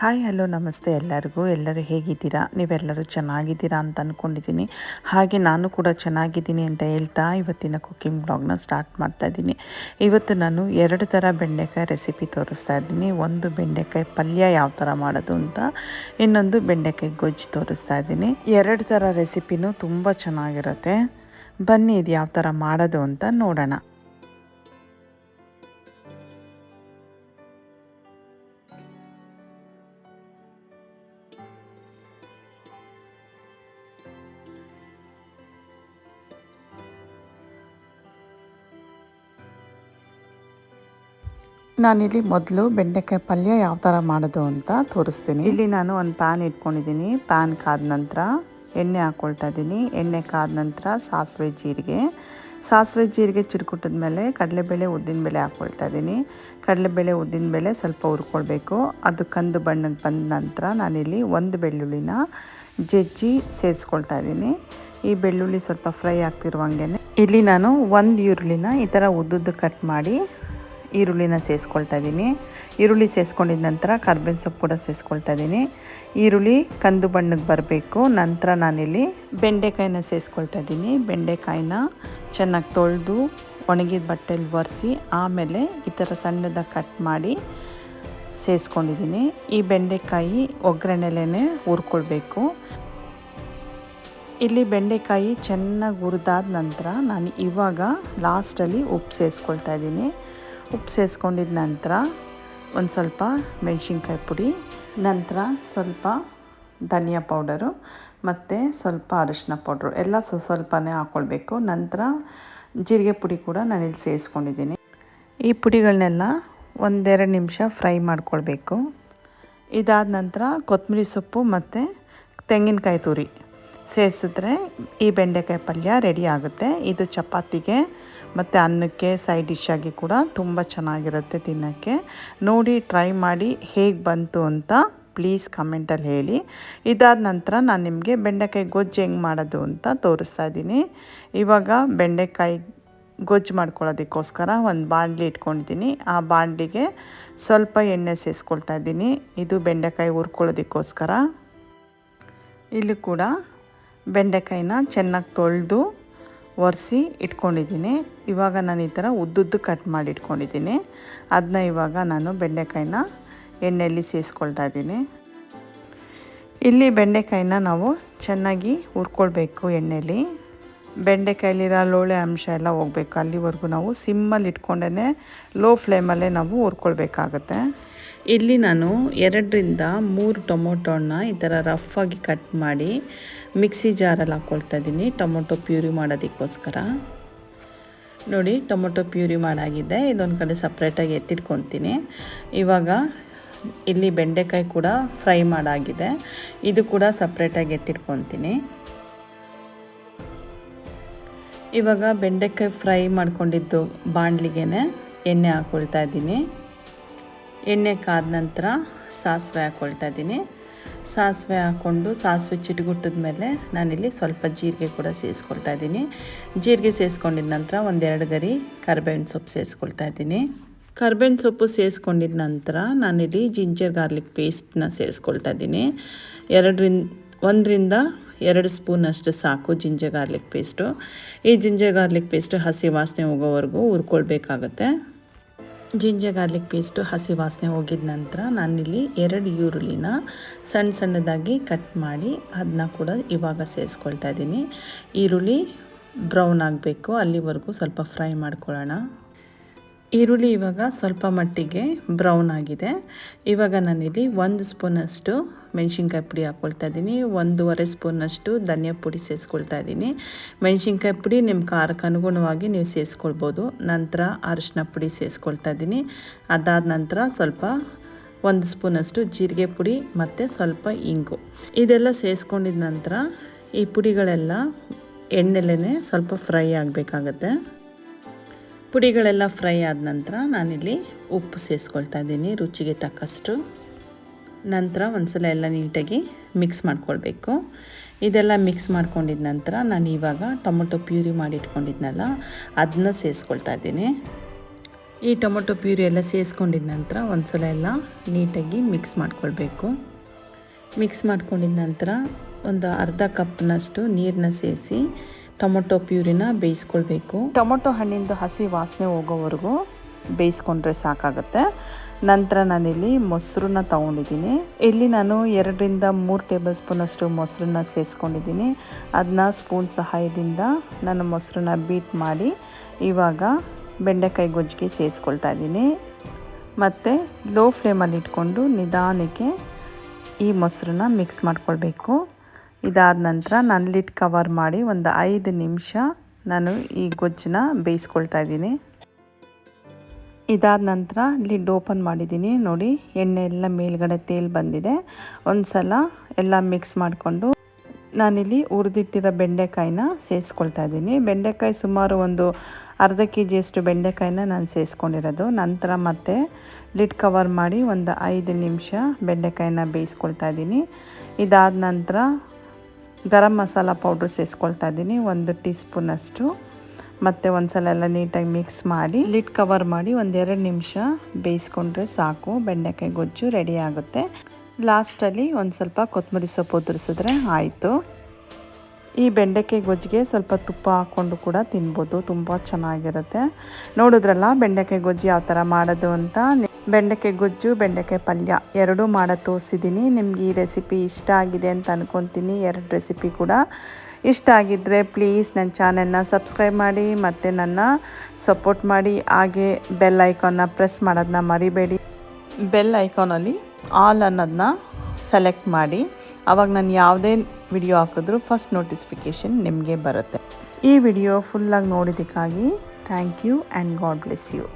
Hi hello ನಮಸ್ತೆ ಎಲ್ಲರೂ ಹೇಗಿದ್ದೀರಾ? ನೀವೆಲ್ಲರೂ ಚೆನ್ನಾಗಿದ್ದೀರಾ ಅಂತ ಅಂದ್ಕೊಂಡಿದ್ದೀನಿ. ಹಾಗೆ ನಾನು ಕೂಡ ಚೆನ್ನಾಗಿದ್ದೀನಿ ಅಂತ ಹೇಳ್ತಾ ಇವತ್ತಿನ ಕುಕ್ಕಿಂಗ್ ಬ್ಲಾಗ್ನ ಸ್ಟಾರ್ಟ್ ಮಾಡ್ತಾ ಇದ್ದೀನಿ. ಇವತ್ತು ನಾನು 2 ಥರ ಬೆಂಡೆಕಾಯಿ ರೆಸಿಪಿ ತೋರಿಸ್ತಾ ಇದ್ದೀನಿ. ಒಂದು ಬೆಂಡೆಕಾಯಿ ಪಲ್ಯ ಯಾವ ಥರ ಮಾಡೋದು ಅಂತ, ಇನ್ನೊಂದು ಬೆಂಡೆಕಾಯಿ ಗೊಜ್ಜು ತೋರಿಸ್ತಾ ಇದ್ದೀನಿ. 2 ಥರ ರೆಸಿಪಿನೂ ತುಂಬ ಚೆನ್ನಾಗಿರುತ್ತೆ. ಬನ್ನಿ ಇದು ಯಾವ ಥರ ಮಾಡೋದು ಅಂತ ನೋಡೋಣ. ನಾನಿಲ್ಲಿ ಮೊದಲು ಬೆಂಡೆಕಾಯಿ ಪಲ್ಯ ಯಾವ ಥರ ಮಾಡೋದು ಅಂತ ತೋರಿಸ್ತೀನಿ. ಇಲ್ಲಿ ನಾನು ಒಂದು ಪ್ಯಾನ್ ಇಟ್ಕೊಂಡಿದ್ದೀನಿ. ಪ್ಯಾನ್ ಕಾದ ನಂತರ ಎಣ್ಣೆ ಹಾಕ್ಕೊಳ್ತಾ ಇದ್ದೀನಿ. ಎಣ್ಣೆ ಕಾದ ನಂತರ ಸಾಸಿವೆ ಜೀರಿಗೆ ಚಿರ್ಕುಟ್ಟಿದ ಮೇಲೆ ಕಡಲೆಬೇಳೆ ಉದ್ದಿನಬೇಳೆ ಹಾಕ್ಕೊಳ್ತಾ ಇದ್ದೀನಿ. ಕಡಲೆಬೇಳೆ ಉದ್ದಿನಬೇಳೆ ಸ್ವಲ್ಪ ಹುರ್ಕೊಳ್ಬೇಕು. ಅದು ಕಂದು ಬಣ್ಣಕ್ಕೆ ಬಂದ ನಂತರ ನಾನಿಲ್ಲಿ ಒಂದು ಬೆಳ್ಳುಳ್ಳಿನ ಜಜ್ಜಿ ಸೇರಿಸ್ಕೊಳ್ತಾ ಇದ್ದೀನಿ. ಈ ಬೆಳ್ಳುಳ್ಳಿ ಸ್ವಲ್ಪ ಫ್ರೈ ಆಗ್ತಿರುವಂಗೆ ಇಲ್ಲಿ ನಾನು ಒಂದು ಈರುಳ್ಳಿನ ಈ ಥರ ಉದ್ದುದ್ದು ಕಟ್ ಮಾಡಿ ಈರುಳ್ಳಿನ ಸೇರಿಸ್ಕೊಳ್ತಾ ಇದ್ದೀನಿ. ಈರುಳ್ಳಿ ಸೇರಿಸ್ಕೊಂಡಿದ ನಂತರ ಕರ್ಬೇವಿನ ಸೊಪ್ಪು ಕೂಡ ಸೇರಿಸ್ಕೊಳ್ತಾ ಇದ್ದೀನಿ. ಈರುಳ್ಳಿ ಕಂದು ಬಣ್ಣಕ್ಕೆ ಬರಬೇಕು. ನಂತರ ನಾನಿಲ್ಲಿ ಬೆಂಡೆಕಾಯಿನ ಸೇರಿಸ್ಕೊಳ್ತಾ ಇದ್ದೀನಿ. ಬೆಂಡೆಕಾಯಿನ ಚೆನ್ನಾಗಿ ತೊಳೆದು ಒಣಗಿದ ಬಟ್ಟೆಲಿ ಒರೆಸಿ ಆಮೇಲೆ ಈ ಥರ ಸಣ್ಣದಾಗಿ ಕಟ್ ಮಾಡಿ ಸೇರಿಸ್ಕೊಂಡಿದ್ದೀನಿ. ಈ ಬೆಂಡೆಕಾಯಿ ಒಗ್ಗರಣೆಲೇ ಹುರ್ಕೊಳ್ಬೇಕು. ಇಲ್ಲಿ ಬೆಂಡೆಕಾಯಿ ಚೆನ್ನಾಗಿ ಹುರಿದಾದ ನಂತರ ನಾನು ಇವಾಗ ಲಾಸ್ಟಲ್ಲಿ ಉಪ್ಪು ಸೇರಿಸ್ಕೊಳ್ತಾ ಇದ್ದೀನಿ. ಉಪ್ಪು ಸೇರಿಸ್ಕೊಂಡಿದ ನಂತರ ಒಂದು ಸ್ವಲ್ಪ ಮೆಣಸಿನ್ಕಾಯಿ ಪುಡಿ, ನಂತರ ಸ್ವಲ್ಪ ಧನಿಯಾ ಪೌಡರು ಮತ್ತು ಸ್ವಲ್ಪ ಅರಿಶಿನ ಪೌಡ್ರು ಎಲ್ಲ ಸ್ವಲ್ಪನೇ ಹಾಕ್ಕೊಳ್ಬೇಕು. ನಂತರ ಜೀರಿಗೆ ಪುಡಿ ಕೂಡ ನಾನಿಲ್ಲಿ ಸೇರಿಸ್ಕೊಂಡಿದ್ದೀನಿ. ಈ ಪುಡಿಗಳನ್ನೆಲ್ಲ 1-2 ನಿಮಿಷ ಫ್ರೈ ಮಾಡ್ಕೊಳ್ಬೇಕು. ಇದಾದ ನಂತರ ಕೊತ್ತಂಬರಿ ಸೊಪ್ಪು ಮತ್ತು ತೆಂಗಿನಕಾಯಿ ತುರಿ ಸೇರಿಸಿದ್ರೆ ಈ ಬೆಂಡೆಕಾಯಿ ಪಲ್ಯ ರೆಡಿ ಆಗುತ್ತೆ. ಇದು ಚಪಾತಿಗೆ ಮತ್ತು ಅನ್ನಕ್ಕೆ ಸೈಡ್ ಡಿಶ್ ಆಗಿ ಕೂಡ ತುಂಬ ಚೆನ್ನಾಗಿರುತ್ತೆ ತಿನ್ನೋಕ್ಕೆ. ನೋಡಿ ಟ್ರೈ ಮಾಡಿ ಹೇಗೆ ಬಂತು ಅಂತ ಪ್ಲೀಸ್ ಕಮೆಂಟಲ್ಲಿ ಹೇಳಿ. ಇದಾದ ನಂತರ ನಾನು ನಿಮಗೆ ಬೆಂಡೆಕಾಯಿ ಗೊಜ್ಜು ಹೆಂಗೆ ಮಾಡೋದು ಅಂತ ತೋರಿಸ್ತಾ ಇದ್ದೀನಿ. ಇವಾಗ ಬೆಂಡೆಕಾಯಿ ಗೊಜ್ಜು ಮಾಡ್ಕೊಳ್ಳೋದಕ್ಕೋಸ್ಕರ ಒಂದು ಬಾಣಲಿ ಇಟ್ಕೊಂಡಿದ್ದೀನಿ. ಆ ಬಾಣಲಿಗೆ ಸ್ವಲ್ಪ ಎಣ್ಣೆ ಸೇರಿಸ್ಕೊಳ್ತಾ ಇದ್ದೀನಿ. ಇದು ಬೆಂಡೆಕಾಯಿ ಹುರ್ಕೊಳ್ಳೋದಕ್ಕೋಸ್ಕರ. ಇಲ್ಲಿ ಕೂಡ ಬೆಂಡೆಕಾಯಿನ ಚೆನ್ನಾಗಿ ತೊಳೆದು ಒರೆಸಿ ಇಟ್ಕೊಂಡಿದ್ದೀನಿ. ಇವಾಗ ನಾನು ಈ ಥರ ಉದ್ದುದ್ದು ಕಟ್ ಮಾಡಿ ಇಟ್ಕೊಂಡಿದ್ದೀನಿ. ಅದನ್ನ ಇವಾಗ ನಾನು ಬೆಂಡೆಕಾಯಿನ ಎಣ್ಣೆಯಲ್ಲಿ ಸೇರಿಸ್ಕೊಳ್ತಾ ಇದ್ದೀನಿ. ಇಲ್ಲಿ ಬೆಂಡೆಕಾಯಿನ ನಾವು ಚೆನ್ನಾಗಿ ಹುರ್ಕೊಳ್ಬೇಕು ಎಣ್ಣೆಯಲ್ಲಿ. ಬೆಂಡೆಕಾಯಲ್ಲಿರೋ ಲೋಳೆ ಅಂಶ ಎಲ್ಲ ಹೋಗಬೇಕು. ಅಲ್ಲಿವರೆಗೂ ನಾವು ಸಿಮ್ಮಲ್ಲಿ ಇಟ್ಕೊಂಡೇ ಲೋ ಫ್ಲೇಮಲ್ಲೇ ನಾವು ಹುರ್ಕೊಳ್ಬೇಕಾಗತ್ತೆ. ಇಲ್ಲಿ ನಾನು 2-3 ಟೊಮೊಟೊನ ಈ ಥರ ರಫಾಗಿ ಕಟ್ ಮಾಡಿ ಮಿಕ್ಸಿ ಜಾರಲ್ಲಿ ಹಾಕ್ಕೊಳ್ತಾ ಇದ್ದೀನಿ ಟೊಮೊಟೊ ಪ್ಯೂರಿ ಮಾಡೋದಕ್ಕೋಸ್ಕರ. ನೋಡಿ ಟೊಮೊಟೊ ಪ್ಯೂರಿ ಮಾಡಾಗಿದೆ. ಇದೊಂದು ಕಡೆ ಸಪ್ರೇಟಾಗಿ ಎತ್ತಿಟ್ಕೊತೀನಿ. ಇವಾಗ ಇಲ್ಲಿ ಬೆಂಡೆಕಾಯಿ ಕೂಡ ಫ್ರೈ ಮಾಡಾಗಿದೆ. ಇದು ಕೂಡ ಸಪ್ರೇಟಾಗಿ ಎತ್ತಿಟ್ಕೊತೀನಿ. ಇವಾಗ ಬೆಂಡೆಕಾಯಿ ಫ್ರೈ ಮಾಡ್ಕೊಂಡಿದ್ದು ಬಾಣಲಿಗೆ ಎಣ್ಣೆ ಹಾಕ್ಕೊಳ್ತಾ ಇದ್ದೀನಿ. ಎಣ್ಣೆ ಕಾದ ನಂತರ ಸಾಸಿವೆ ಹಾಕ್ಕೊಳ್ತಾ ಇದ್ದೀನಿ. ಸಾಸಿವೆ ಹಾಕ್ಕೊಂಡು ಸಾಸಿವೆ ಚಿಟಗುಟ್ಟಿದ ಮೇಲೆ ನಾನಿಲ್ಲಿ ಸ್ವಲ್ಪ ಜೀರಿಗೆ ಕೂಡ ಸೇರಿಸ್ಕೊಳ್ತಾ ಇದ್ದೀನಿ. ಜೀರಿಗೆ ಸೇರಿಸ್ಕೊಂಡಿದ ನಂತರ 1-2 ಗರಿ ಕರ್ಬೇವಿನ ಸೊಪ್ಪು ಸೇರಿಸ್ಕೊಳ್ತಾ ಇದ್ದೀನಿ. ಕರ್ಬೇವಿನ ಸೊಪ್ಪು ಸೇರಿಸ್ಕೊಂಡಿದ ನಂತರ ನಾನಿಲ್ಲಿ ಜಿಂಜರ್ ಗಾರ್ಲಿಕ್ ಪೇಸ್ಟನ್ನ ಸೇರಿಸ್ಕೊಳ್ತಾ ಇದ್ದೀನಿ. 1-2 ಸ್ಪೂನಷ್ಟು ಸಾಕು ಜಿಂಜರ್ ಗಾರ್ಲಿಕ್ ಪೇಸ್ಟು. ಈ ಜಿಂಜರ್ ಗಾರ್ಲಿಕ್ ಪೇಸ್ಟು ಹಸಿ ವಾಸನೆ ಹೋಗೋವರೆಗೂ ಹುರ್ಕೊಳ್ಬೇಕಾಗತ್ತೆ. ಜಿಂಜರ್ ಗಾರ್ಲಿಕ್ ಪೇಸ್ಟು ಹಸಿ ವಾಸನೆ ಹೋಗಿದ ನಂತರ ನಾನಿಲ್ಲಿ 2 ಈರುಳ್ಳಿನ ಸಣ್ಣದಾಗಿ ಕಟ್ ಮಾಡಿ ಅದನ್ನ ಕೂಡ ಇವಾಗ ಸೇರಿಸ್ಕೊಳ್ತಾ ಇದ್ದೀನಿ. ಈರುಳ್ಳಿ ಬ್ರೌನ್ ಆಗಬೇಕು, ಅಲ್ಲಿವರೆಗೂ ಸ್ವಲ್ಪ ಫ್ರೈ ಮಾಡ್ಕೊಳ್ಳೋಣ. ಈರುಳ್ಳಿ ಇವಾಗ ಸ್ವಲ್ಪ ಮಟ್ಟಿಗೆ ಬ್ರೌನ್ ಆಗಿದೆ. ಇವಾಗ ನಾನಿಲ್ಲಿ 1 ಸ್ಪೂನಷ್ಟು ಮೆಣಸಿನ್ಕಾಯಿ ಪುಡಿ ಹಾಕ್ಕೊಳ್ತಾ ಇದ್ದೀನಿ. 1.5 ಸ್ಪೂನಷ್ಟು ಧನಿಯಾ ಪುಡಿ ಸೇರಿಸ್ಕೊಳ್ತಾ ಇದ್ದೀನಿ. ಮೆಣಸಿನ್ಕಾಯಿ ಪುಡಿ ನಿಮ್ಮ ಖಾರಕ್ಕೆ ಅನುಗುಣವಾಗಿ ನೀವು ಸೇರಿಸ್ಕೊಳ್ಬೋದು. ನಂತರ ಅರಿಶಿನ ಪುಡಿ ಸೇರಿಸ್ಕೊಳ್ತಾ ಇದ್ದೀನಿ. ಅದಾದ ನಂತರ ಸ್ವಲ್ಪ 1 ಸ್ಪೂನಷ್ಟು ಜೀರಿಗೆ ಪುಡಿ ಮತ್ತು ಸ್ವಲ್ಪ ಇಂಗು ಇದೆಲ್ಲ ಸೇರಿಸ್ಕೊಂಡಿದ ನಂತರ ಈ ಪುಡಿಗಳೆಲ್ಲ ಎಣ್ಣೆಲೇ ಸ್ವಲ್ಪ ಫ್ರೈ ಆಗಬೇಕಾಗತ್ತೆ. ಪುಡಿಗಳೆಲ್ಲ ಫ್ರೈ ಆದ ನಂತರ ನಾನಿಲ್ಲಿ ಉಪ್ಪು ಸೇರಿಸ್ಕೊಳ್ತಾ ಇದ್ದೀನಿ ರುಚಿಗೆ ತಕ್ಕಷ್ಟು. ನಂತರ ಒಂದ್ಸಲ ಎಲ್ಲ ನೀಟಾಗಿ ಮಿಕ್ಸ್ ಮಾಡ್ಕೊಳ್ಬೇಕು. ಇದೆಲ್ಲ ಮಿಕ್ಸ್ ಮಾಡ್ಕೊಂಡಿದ ನಂತರ ನಾನು ಇವಾಗ ಟೊಮೊಟೊ ಪ್ಯೂರಿ ಮಾಡಿ ಇಟ್ಕೊಂಡಿದ್ನಲ್ಲ ಅದನ್ನ ಸೇರಿಸ್ಕೊಳ್ತಾ ಇದ್ದೀನಿ. ಈ ಟೊಮೊಟೊ ಪ್ಯೂರಿ ಎಲ್ಲ ಸೇರಿಸ್ಕೊಂಡಿದ ನಂತರ ಒಂದು ಸಲ ಎಲ್ಲ ನೀಟಾಗಿ ಮಿಕ್ಸ್ ಮಾಡ್ಕೊಳ್ಬೇಕು. ಮಿಕ್ಸ್ ಮಾಡ್ಕೊಂಡಿದ ನಂತರ ಒಂದು ಅರ್ಧ ಕಪ್ನಷ್ಟು ನೀರನ್ನ ಸೇರಿಸಿ ಟೊಮೊಟೊ ಪ್ಯೂರಿನ ಬೇಯಿಸ್ಕೊಳ್ಬೇಕು. ಟೊಮೊಟೊ ಹಣ್ಣಿಂದು ಹಸಿ ವಾಸನೆ ಹೋಗೋವರೆಗೂ ಬೇಯಿಸ್ಕೊಂಡ್ರೆ ಸಾಕಾಗುತ್ತೆ. ನಂತರ ನಾನಿಲ್ಲಿ ಮೊಸರನ್ನ ತೊಗೊಂಡಿದ್ದೀನಿ. ಇಲ್ಲಿ ನಾನು 2-3 ಟೇಬಲ್ ಸ್ಪೂನಷ್ಟು ಮೊಸರನ್ನ ಸೇರಿಸ್ಕೊಂಡಿದ್ದೀನಿ. ಅದನ್ನ ಸ್ಪೂನ್ ಸಹಾಯದಿಂದ ನಾನು ಮೊಸರನ್ನ ಬೀಟ್ ಮಾಡಿ ಇವಾಗ ಬೆಂಡೆಕಾಯಿ ಗೊಜ್ಜಿಗೆ ಸೇರಿಸ್ಕೊಳ್ತಾ ಇದ್ದೀನಿ. ಮತ್ತು ಲೋ ಫ್ಲೇಮಲ್ಲಿ ಇಟ್ಕೊಂಡು ನಿಧಾನಕ್ಕೆ ಈ ಮೊಸರನ್ನ ಮಿಕ್ಸ್ ಮಾಡ್ಕೊಳ್ಬೇಕು. ಇದಾದ ನಂತರ ನಾನು ಲಿಡ್ ಕವರ್ ಮಾಡಿ ಒಂದು 5 ನಿಮಿಷ ನಾನು ಈ ಗೊಜ್ಜನ್ನ ಬೇಯಿಸ್ಕೊಳ್ತಾ ಇದ್ದೀನಿ. ಇದಾದ ನಂತರ ಲಿಡ್ ಓಪನ್ ಮಾಡಿದ್ದೀನಿ. ನೋಡಿ ಎಣ್ಣೆ ಎಲ್ಲ ಮೇಲ್ಗಡೆ ತೇಲ್ ಬಂದಿದೆ. ಒಂದು ಸಲ ಎಲ್ಲ ಮಿಕ್ಸ್ ಮಾಡಿಕೊಂಡು ನಾನಿಲ್ಲಿ ಹುರಿದಿಟ್ಟಿರೋ ಬೆಂಡೆಕಾಯಿನ ಸೇರಿಸ್ಕೊಳ್ತಾ ಇದ್ದೀನಿ. ಬೆಂಡೆಕಾಯಿ ಸುಮಾರು ಒಂದು ಅರ್ಧ kg ಬೆಂಡೆಕಾಯಿನ ನಾನು ಸೇರಿಸ್ಕೊಂಡಿರೋದು. ನಂತರ ಮತ್ತೆ ಲಿಡ್ ಕವರ್ ಮಾಡಿ ಒಂದು 5 ನಿಮಿಷ ಬೆಂಡೆಕಾಯಿನ ಬೇಯಿಸ್ಕೊಳ್ತಾ ಇದ್ದೀನಿ. ಇದಾದ ನಂತರ ಗರಂ ಮಸಾಲ ಪೌಡ್ರ್ ಸೇರಿಸ್ಕೊಳ್ತಾ ಇದ್ದೀನಿ 1 ಟೀ ಸ್ಪೂನಷ್ಟು. ಮತ್ತು ಒಂದು ಸಲ ಎಲ್ಲ ನೀಟಾಗಿ ಮಿಕ್ಸ್ ಮಾಡಿ ಲಿಡ್ ಕವರ್ ಮಾಡಿ 1-2 ನಿಮಿಷ ಬೇಯಿಸ್ಕೊಂಡ್ರೆ ಸಾಕು. ಬೆಂಡೆಕಾಯಿ ಗೊಜ್ಜು ರೆಡಿ ಆಗುತ್ತೆ. ಲಾಸ್ಟಲ್ಲಿ ಒಂದು ಸ್ವಲ್ಪ ಕೊತ್ತಂಬರಿ ಸೊಪ್ಪು ಉದುರಿಸಿದ್ರೆ ಆಯಿತು. ಈ ಬೆಂಡೆಕಾಯಿ ಗೊಜ್ಜಿಗೆ ಸ್ವಲ್ಪ ತುಪ್ಪ ಹಾಕ್ಕೊಂಡು ಕೂಡ ತಿನ್ಬೋದು, ತುಂಬ ಚೆನ್ನಾಗಿರುತ್ತೆ. ನೋಡಿದ್ರಲ್ಲ ಬೆಂಡೆಕಾಯಿ ಗೊಜ್ಜು ಯಾವ ಥರ ಮಾಡೋದು ಅಂತ. ಬೆಂಡೆಕಾಯಿ ಗೊಜ್ಜು ಬೆಂಡೆಕಾಯಿ ಪಲ್ಯ ಎರಡೂ ಮಾಡೋದು ತೋರಿಸಿದ್ದೀನಿ. ನಿಮ್ಗೆ ಈ ರೆಸಿಪಿ ಇಷ್ಟ ಆಗಿದೆ ಅಂತ ಅಂದ್ಕೊತೀನಿ. 2 ರೆಸಿಪಿ ಕೂಡ ಇಷ್ಟ ಆಗಿದ್ದರೆ ಪ್ಲೀಸ್ ನನ್ನ ಚಾನೆಲ್ನ ಸಬ್ಸ್ಕ್ರೈಬ್ ಮಾಡಿ ಮತ್ತು ನನ್ನ ಸಪೋರ್ಟ್ ಮಾಡಿ. ಹಾಗೆ ಬೆಲ್ ಐಕಾನ್ನ ಪ್ರೆಸ್ ಮಾಡೋದನ್ನ ಮರಿಬೇಡಿ. ಬೆಲ್ ಐಕಾನಲ್ಲಿ ಆಲ್ ಅನ್ನೋದನ್ನ ಸೆಲೆಕ್ಟ್ ಮಾಡಿ. ಆವಾಗ ನಾನು ಯಾವುದೇ ವಿಡಿಯೋ ಹಾಕಿದ್ರೂ ಫಸ್ಟ್ ನೋಟಿಫಿಕೇಷನ್ ನಿಮಗೆ ಬರುತ್ತೆ. ಈ ವಿಡಿಯೋ ಫುಲ್ಲಾಗಿ ನೋಡಿದ್ದಕ್ಕಾಗಿ thank you and god bless you.